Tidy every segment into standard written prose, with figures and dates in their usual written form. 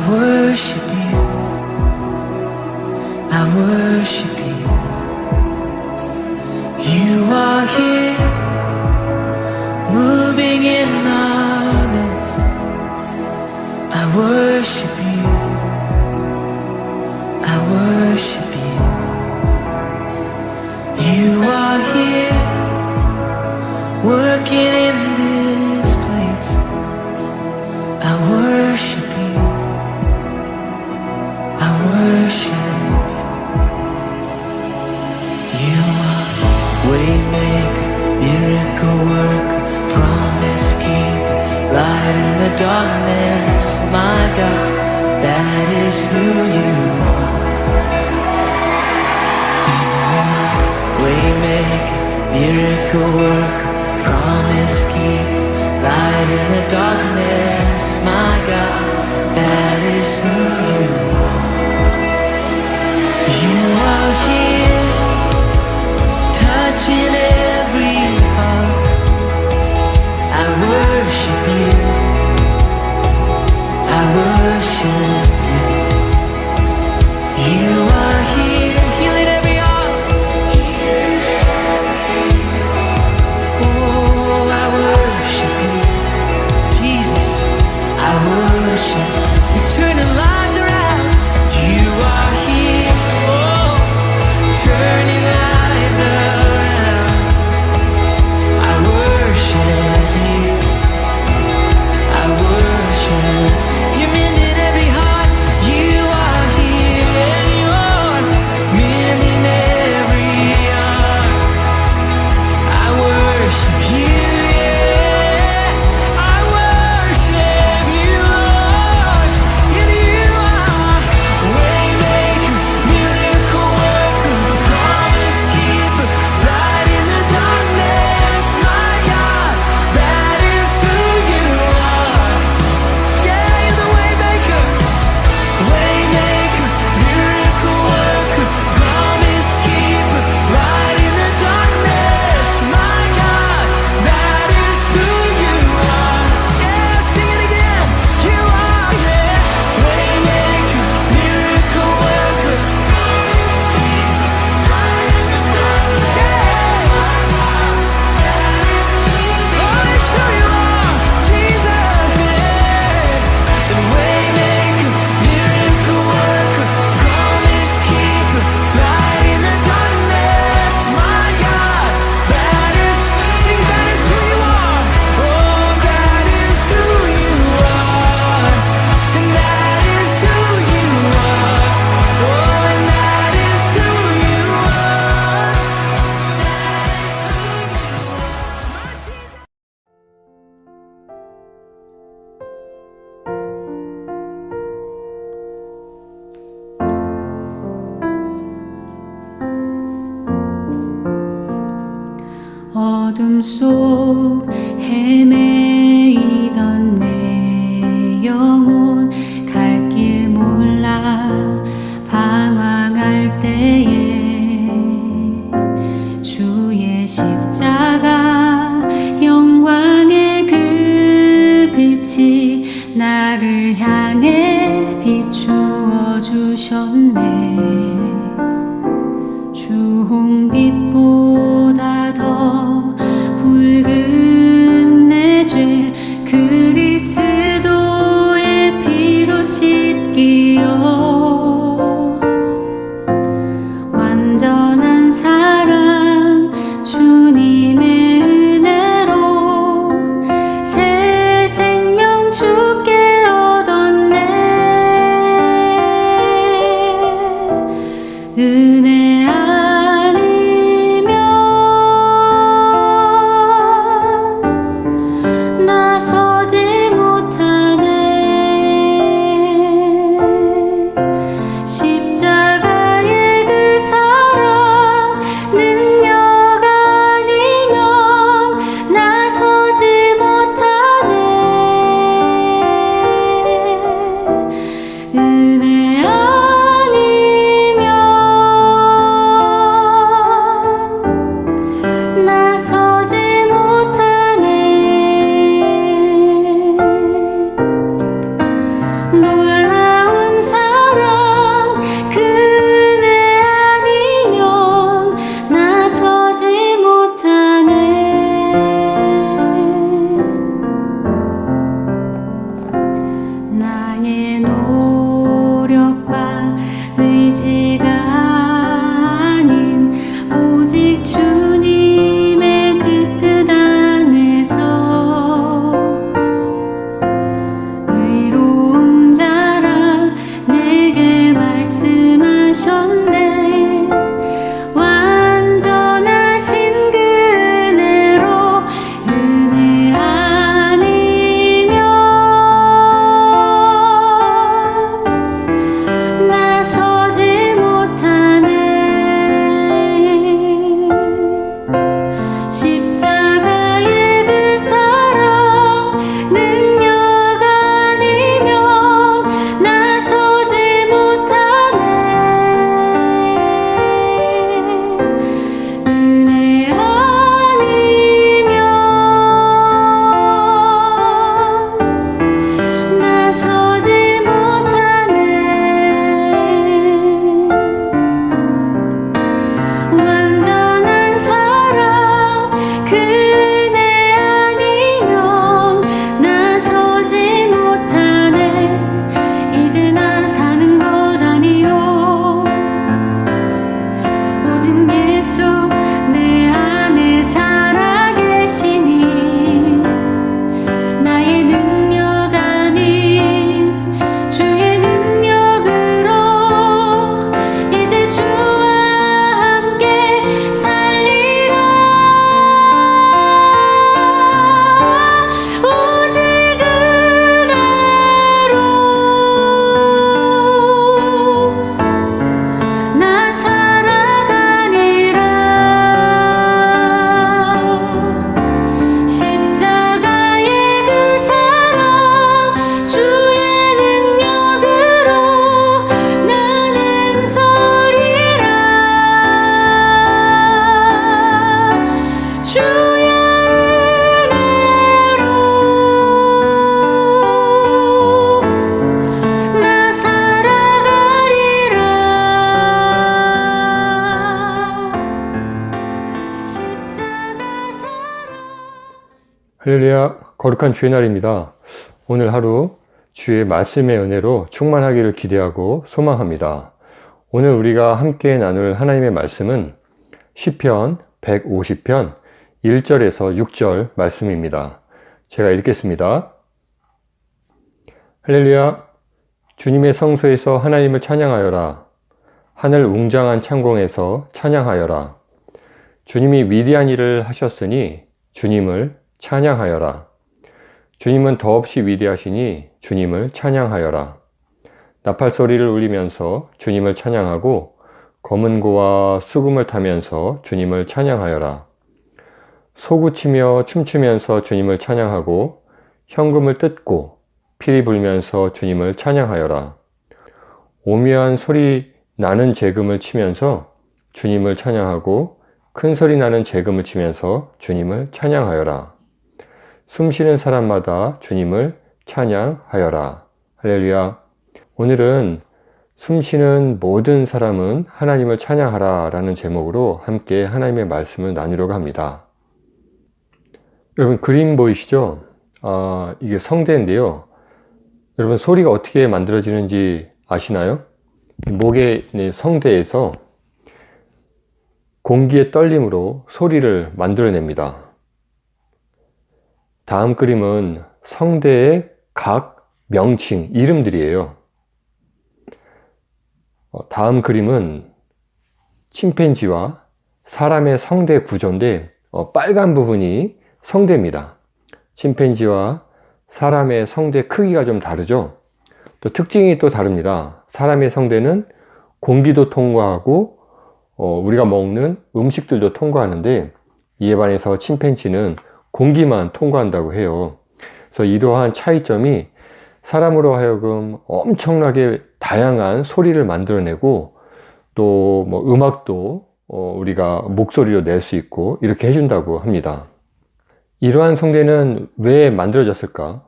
worship you, I worship you. You are here, moving in our midst. I worship you, I worship you. You are here, working in this place. I worship you, I worship you. You are waymaker, miracle worker, promise keeper, light in the darkness. My God, that is who you are. You are waymaker, miracle worker, promise keeper, light in the darkness. My God, that is who you are. You are here, touching every heart. I worship you, I worship you. You are here, healing every heart. Oh, I worship you, Jesus, I worship. You're turning lives around. You are here, oh, turning lives around. I worship you, I worship. You're mending every heart. You are here, and you're mending every heart. I worship you, yeah, I worship you, Lord. And you are waymaker, miracle worker, promise keeper, light in the darkness. My God, that is who you are. Yeah, you're the waymaker, waymaker, miracle worker, promise keeper, light in the darkness. My God, that is who you are. Yeah, sing it again. You are, yeah, waymaker, miracle worker, promise keeper, light in the darkness. My God, that is who you are. Oh, it's who you are, Jesus, yeah. And waymaker, miracle worker, promise keeper, light in the darkness. My God, that is, sing, that is who you are. Oh, that is who you are. And that is who you are. Oh, and that is who you are. That is who you are. My Jesus. 어둠 속 헤매이던 내 영혼 갈 길 몰라 방황할 때에 주의 십자가 영광의 그 빛이 나를 향해 비추어 주셨네. 주홍빛보다 더 붉은 내 죄 그리스도의 피로 씻기어 완전한 사랑 주님의 은혜로 새 생명 주께 얻었네. 은혜 아니면 주셨네. 완전하신 그 은혜로 은혜 아니면 나서지 못하네. 십자가의 그 사랑 능력 아니면 나서지 못하네. 은혜 아니면 나서지 못하네. 완전한 사랑 그 은혜 아니면 나서지 못하네. 이제 나 사는 것 아니요 오직 예수 내 안에 살아계시니 나의 능력 아닌 주의 능력으로 이제 주와 함께 살리라. 오직 은혜로 나 살아가리라. 십자가의 그 사랑 주의 능력으로 나는 서리라. 주의 은혜로 나 살아가리라. 십자가 사랑. 할렐루야, 거룩한 주의 날입니다. 오늘 하루 주의 말씀의 은혜로 충만하기를 기대하고 소망합니다. 오늘 우리가 함께 나눌 하나님의 말씀은 시편 150편 1절에서 6절 말씀입니다. 제가 읽겠습니다. 할렐루야, 주님의 성소에서 하나님을 찬양하여라. 하늘 웅장한 창공에서 찬양하여라. 주님이 위대한 일을 하셨으니 주님을 찬양하여라. 주님은 더없이 위대하시니 주님을 찬양하여라. 나팔 소리를 울리면서 주님을 찬양하고 검은 고와 수금을 타면서 주님을 찬양하여라. 소구치며 춤추면서 주님을 찬양하고 현금을 뜯고 피리 불면서 주님을 찬양하여라. 오묘한 소리 나는 재금을 치면서 주님을 찬양하고 큰 소리 나는 재금을 치면서 주님을 찬양하여라. 숨쉬는 사람마다 주님을 찬양하여라. 할렐루야. 오늘은 숨쉬는 모든 사람은 하나님을 찬양하라 라는 제목으로 함께 하나님의 말씀을 나누려고 합니다. 여러분 그림 보이시죠? 이게 성대인데요. 여러분 소리가 어떻게 만들어지는지 아시나요? 목의 성대에서 공기의 떨림으로 소리를 만들어냅니다. 다음 그림은 성대의 각 명칭, 이름들이에요. 다음 그림은 침팬지와 사람의 성대 구조인데 빨간 부분이 성대입니다. 침팬지와 사람의 성대 크기가 좀 다르죠. 또 특징이 또 다릅니다. 사람의 성대는 공기도 통과하고 우리가 먹는 음식들도 통과하는데 이에 반해서 침팬지는 공기만 통과한다고 해요. 그래서 이러한 차이점이 사람으로 하여금 엄청나게 다양한 소리를 만들어내고 또 뭐 음악도 우리가 목소리로 낼 수 있고 이렇게 해준다고 합니다. 이러한 성대는 왜 만들어졌을까?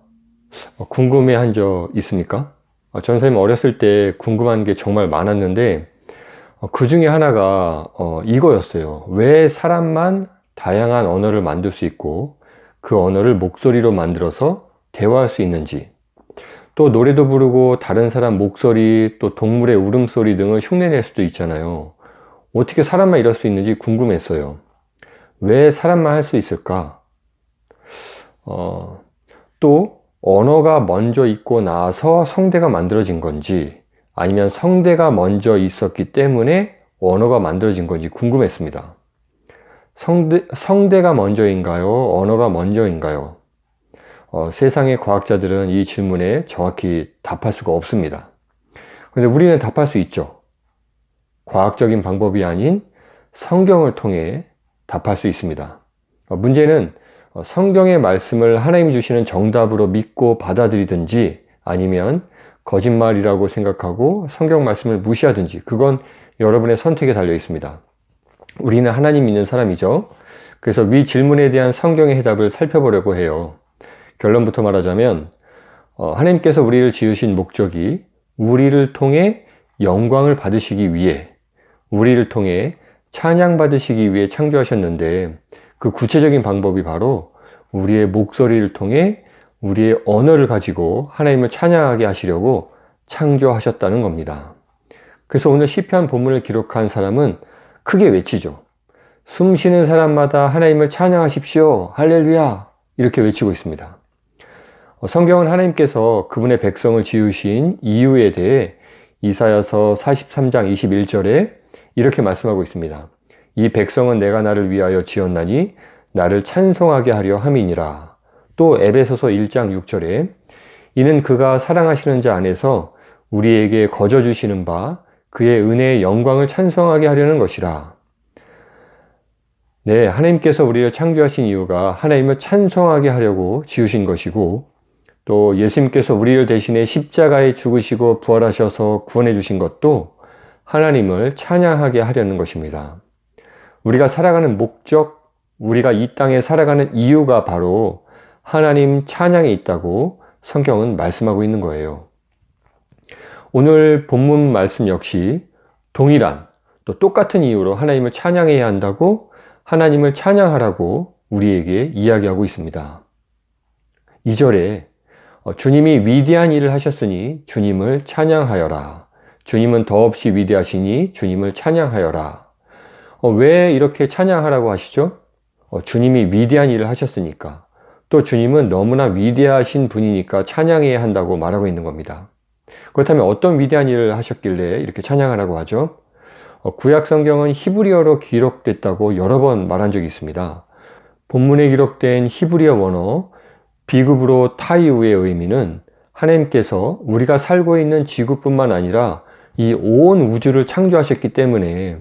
궁금해 한 적 있습니까? 전 선생님 어렸을 때 궁금한 게 정말 많았는데 그 중에 하나가 이거였어요. 왜 사람만 다양한 언어를 만들 수 있고 그 언어를 목소리로 만들어서 대화할 수 있는지, 또 노래도 부르고 다른 사람 목소리, 또 동물의 울음소리 등을 흉내낼 수도 있잖아요. 어떻게 사람만 이럴 수 있는지 궁금했어요. 왜 사람만 할 수 있을까? 또 언어가 먼저 있고 나서 성대가 만들어진 건지, 아니면 성대가 먼저 있었기 때문에 언어가 만들어진 건지 궁금했습니다. 성대가 먼저인가요? 언어가 먼저인가요? 세상의 과학자들은 이 질문에 정확히 답할 수가 없습니다. 그런데 우리는 답할 수 있죠. 과학적인 방법이 아닌 성경을 통해 답할 수 있습니다. 문제는 성경의 말씀을 하나님이 주시는 정답으로 믿고 받아들이든지 아니면 거짓말이라고 생각하고 성경 말씀을 무시하든지 그건 여러분의 선택에 달려 있습니다. 우리는 하나님 믿는 사람이죠. 그래서 위 질문에 대한 성경의 해답을 살펴보려고 해요. 결론부터 말하자면 하나님께서 우리를 지으신 목적이 우리를 통해 영광을 받으시기 위해, 우리를 통해 찬양 받으시기 위해 창조하셨는데 그 구체적인 방법이 바로 우리의 목소리를 통해 우리의 언어를 가지고 하나님을 찬양하게 하시려고 창조하셨다는 겁니다. 그래서 오늘 시편 본문을 기록한 사람은 크게 외치죠. 숨 쉬는 사람마다 하나님을 찬양하십시오. 할렐루야. 이렇게 외치고 있습니다. 성경은 하나님께서 그분의 백성을 지으신 이유에 대해 이사야서 43장 21절에 이렇게 말씀하고 있습니다. 이 백성은 내가 나를 위하여 지었나니 나를 찬송하게 하려 함이니라. 또 에베소서 1장 6절에 이는 그가 사랑하시는 자 안에서 우리에게 거저 주시는 바 그의 은혜의 영광을 찬송하게 하려는 것이라. 네, 하나님께서 우리를 창조하신 이유가 하나님을 찬송하게 하려고 지으신 것이고 또 예수님께서 우리를 대신해 십자가에 죽으시고 부활하셔서 구원해 주신 것도 하나님을 찬양하게 하려는 것입니다. 우리가 살아가는 목적, 우리가 이 땅에 살아가는 이유가 바로 하나님 찬양에 있다고 성경은 말씀하고 있는 거예요. 오늘 본문 말씀 역시 동일한 또 똑같은 이유로 하나님을 찬양해야 한다고 하나님을 찬양하라고 우리에게 이야기하고 있습니다. 2절에 주님이 위대한 일을 하셨으니 주님을 찬양하여라. 주님은 더없이 위대하시니 주님을 찬양하여라. 왜 이렇게 찬양하라고 하시죠? 주님이 위대한 일을 하셨으니까. 또 주님은 너무나 위대하신 분이니까 찬양해야 한다고 말하고 있는 겁니다. 그렇다면 어떤 위대한 일을 하셨길래 이렇게 찬양하라고 하죠? 구약 성경은 히브리어로 기록됐다고 여러 번 말한 적이 있습니다. 본문에 기록된 히브리어 원어 비굽으로 타이우의 의미는 하나님께서 우리가 살고 있는 지구뿐만 아니라 이 온 우주를 창조하셨기 때문에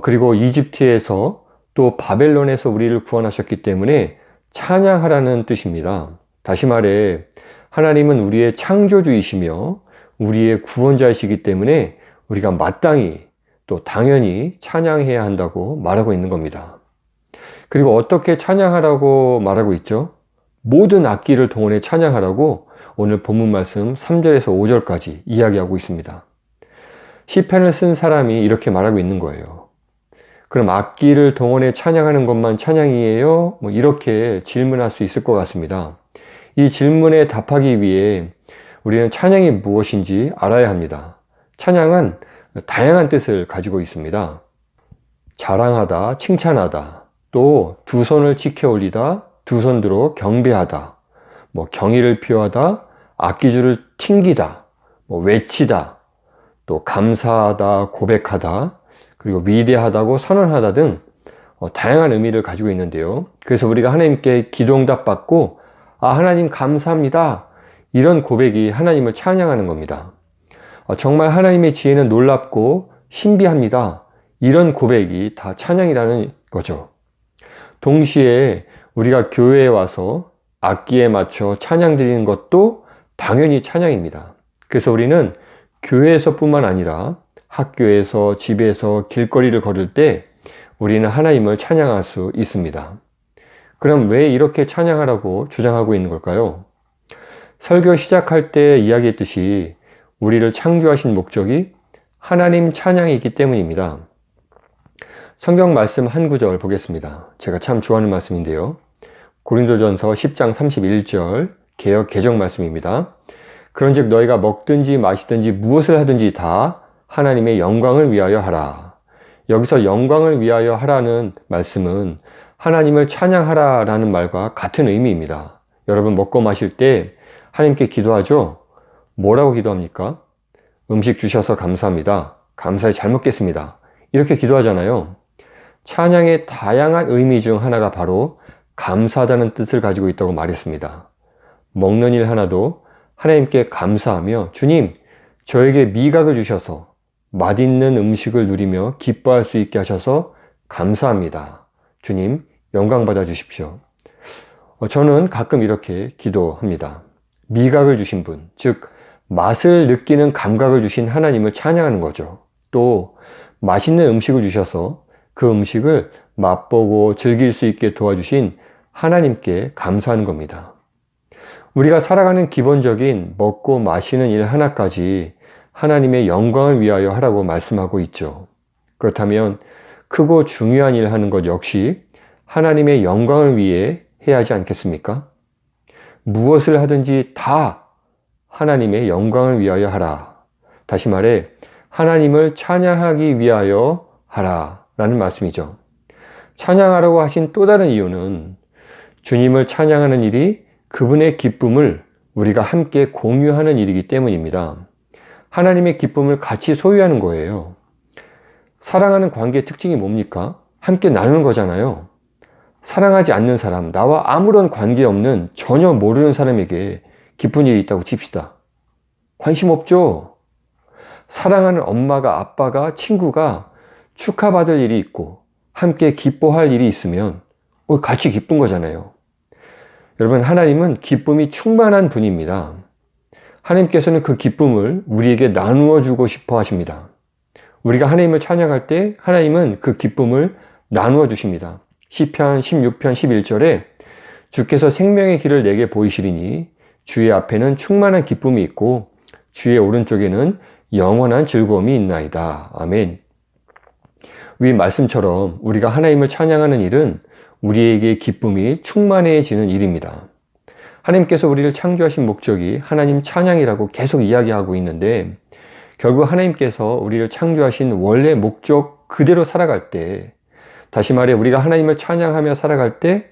그리고 이집트에서 또 바벨론에서 우리를 구원하셨기 때문에 찬양하라는 뜻입니다. 다시 말해 하나님은 우리의 창조주이시며 우리의 구원자이시기 때문에 우리가 마땅히 또 당연히 찬양해야 한다고 말하고 있는 겁니다. 그리고 어떻게 찬양하라고 말하고 있죠? 모든 악기를 동원해 찬양하라고 오늘 본문 말씀 3절에서 5절까지 이야기하고 있습니다. 시편을 쓴 사람이 이렇게 말하고 있는 거예요. 그럼 악기를 동원해 찬양하는 것만 찬양이에요? 이렇게 질문할 수 있을 것 같습니다. 이 질문에 답하기 위해 우리는 찬양이 무엇인지 알아야 합니다. 찬양은 다양한 뜻을 가지고 있습니다. 자랑하다, 칭찬하다, 또 두 손을 치켜 올리다, 두 손 들어 경배하다, 경의를 표하다, 악기줄을 튕기다, 외치다, 또 감사하다, 고백하다, 그리고 위대하다고 선언하다 등 다양한 의미를 가지고 있는데요. 그래서 우리가 하나님께 기도응답 받고 하나님 감사합니다. 이런 고백이 하나님을 찬양하는 겁니다. 정말 하나님의 지혜는 놀랍고 신비합니다. 이런 고백이 다 찬양이라는 거죠. 동시에 우리가 교회에 와서 악기에 맞춰 찬양 드리는 것도 당연히 찬양입니다. 그래서 우리는 교회에서뿐만 아니라 학교에서, 집에서, 길거리를 걸을 때 우리는 하나님을 찬양할 수 있습니다. 그럼 왜 이렇게 찬양하라고 주장하고 있는 걸까요? 설교 시작할 때 이야기했듯이 우리를 창조하신 목적이 하나님 찬양이기 때문입니다. 성경 말씀 한 구절 보겠습니다. 제가 참 좋아하는 말씀인데요. 고린도전서 10장 31절 개역 개정 말씀입니다. 그런즉 너희가 먹든지 마시든지 무엇을 하든지 다 하나님의 영광을 위하여 하라. 여기서 영광을 위하여 하라는 말씀은 하나님을 찬양하라 라는 말과 같은 의미입니다. 여러분 먹고 마실 때 하나님께 기도하죠? 뭐라고 기도합니까? 음식 주셔서 감사합니다. 감사히 잘 먹겠습니다. 이렇게 기도하잖아요. 찬양의 다양한 의미 중 하나가 바로 감사하다는 뜻을 가지고 있다고 말했습니다. 먹는 일 하나도 하나님께 감사하며 주님, 저에게 미각을 주셔서 맛있는 음식을 누리며 기뻐할 수 있게 하셔서 감사합니다. 주님, 영광 받아 주십시오. 저는 가끔 이렇게 기도합니다. 미각을 주신 분, 즉 맛을 느끼는 감각을 주신 하나님을 찬양하는 거죠. 또 맛있는 음식을 주셔서 그 음식을 맛보고 즐길 수 있게 도와주신 하나님께 감사하는 겁니다. 우리가 살아가는 기본적인 먹고 마시는 일 하나까지 하나님의 영광을 위하여 하라고 말씀하고 있죠. 그렇다면 크고 중요한 일 하는 것 역시 하나님의 영광을 위해 해야 하지 않겠습니까? 무엇을 하든지 다 하나님의 영광을 위하여 하라. 다시 말해 하나님을 찬양하기 위하여 하라 라는 말씀이죠. 찬양하라고 하신 또 다른 이유는 주님을 찬양하는 일이 그분의 기쁨을 우리가 함께 공유하는 일이기 때문입니다. 하나님의 기쁨을 같이 소유하는 거예요. 사랑하는 관계의 특징이 뭡니까? 함께 나누는 거잖아요. 사랑하지 않는 사람, 나와 아무런 관계없는 전혀 모르는 사람에게 기쁜 일이 있다고 칩시다. 관심 없죠? 사랑하는 엄마가, 아빠가, 친구가 축하받을 일이 있고 함께 기뻐할 일이 있으면 같이 기쁜 거잖아요. 여러분, 하나님은 기쁨이 충만한 분입니다. 하나님께서는 그 기쁨을 우리에게 나누어 주고 싶어 하십니다. 우리가 하나님을 찬양할 때 하나님은 그 기쁨을 나누어 주십니다. 시편 16편 11절에 주께서 생명의 길을 내게 보이시리니 주의 앞에는 충만한 기쁨이 있고 주의 오른쪽에는 영원한 즐거움이 있나이다. 아멘. 위 말씀처럼 우리가 하나님을 찬양하는 일은 우리에게 기쁨이 충만해지는 일입니다. 하나님께서 우리를 창조하신 목적이 하나님 찬양이라고 계속 이야기하고 있는데 결국 하나님께서 우리를 창조하신 원래 목적 그대로 살아갈 때, 다시 말해 우리가 하나님을 찬양하며 살아갈 때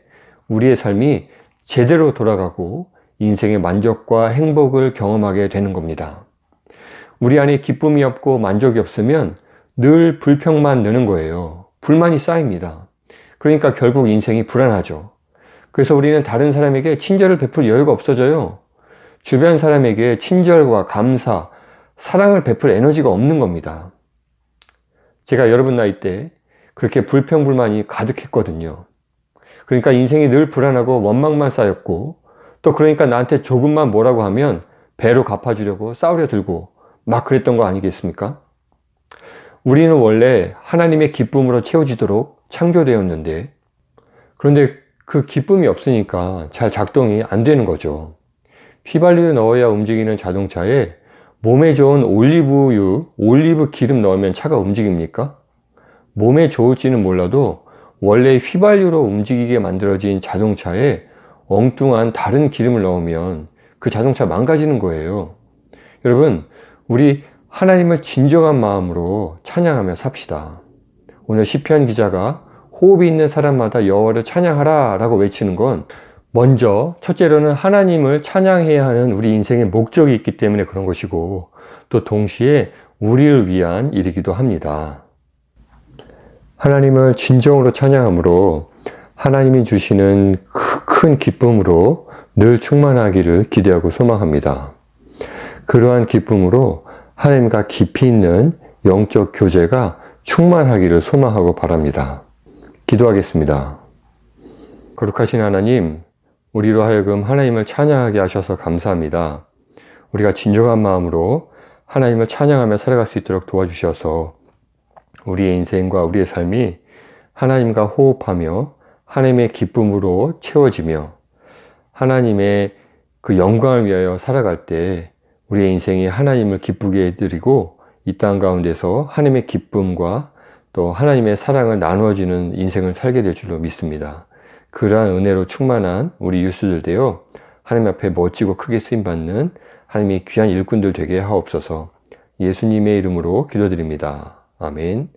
우리의 삶이 제대로 돌아가고 인생의 만족과 행복을 경험하게 되는 겁니다. 우리 안에 기쁨이 없고 만족이 없으면 늘 불평만 느는 거예요. 불만이 쌓입니다. 그러니까 결국 인생이 불안하죠. 그래서 우리는 다른 사람에게 친절을 베풀 여유가 없어져요. 주변 사람에게 친절과 감사, 사랑을 베풀 에너지가 없는 겁니다. 제가 여러분 나이 때 그렇게 불평불만이 가득했거든요. 그러니까 인생이 늘 불안하고 원망만 쌓였고, 또 그러니까 나한테 조금만 뭐라고 하면 배로 갚아주려고 싸우려 들고 막 그랬던 거 아니겠습니까? 우리는 원래 하나님의 기쁨으로 채워지도록 창조되었는데, 그런데 그 기쁨이 없으니까 잘 작동이 안 되는 거죠. 휘발유 넣어야 움직이는 자동차에 몸에 좋은 올리브유, 올리브 기름 넣으면 차가 움직입니까? 몸에 좋을지는 몰라도 원래 휘발유로 움직이게 만들어진 자동차에 엉뚱한 다른 기름을 넣으면 그 자동차 망가지는 거예요. 여러분, 우리 하나님을 진정한 마음으로 찬양하며 삽시다. 오늘 시편 기자가 호흡이 있는 사람마다 여호와를 찬양하라 라고 외치는 건 먼저 첫째로는 하나님을 찬양해야 하는 우리 인생의 목적이 있기 때문에 그런 것이고, 또 동시에 우리를 위한 일이기도 합니다. 하나님을 진정으로 찬양함으로 하나님이 주시는 큰 기쁨으로 늘 충만하기를 기대하고 소망합니다. 그러한 기쁨으로 하나님과 깊이 있는 영적 교제가 충만하기를 소망하고 바랍니다. 기도하겠습니다. 거룩하신 하나님, 우리로 하여금 하나님을 찬양하게 하셔서 감사합니다. 우리가 진정한 마음으로 하나님을 찬양하며 살아갈 수 있도록 도와주셔서 우리의 인생과 우리의 삶이 하나님과 호흡하며 하나님의 기쁨으로 채워지며 하나님의 그 영광을 위하여 살아갈 때 우리의 인생이 하나님을 기쁘게 해드리고 이 땅 가운데서 하나님의 기쁨과 또 하나님의 사랑을 나누어지는 인생을 살게 될 줄로 믿습니다. 그러한 은혜로 충만한 우리 유수들 되어 하나님 앞에 멋지고 크게 쓰임받는 하나님의 귀한 일꾼들 되게 하옵소서. 예수님의 이름으로 기도드립니다. 아멘.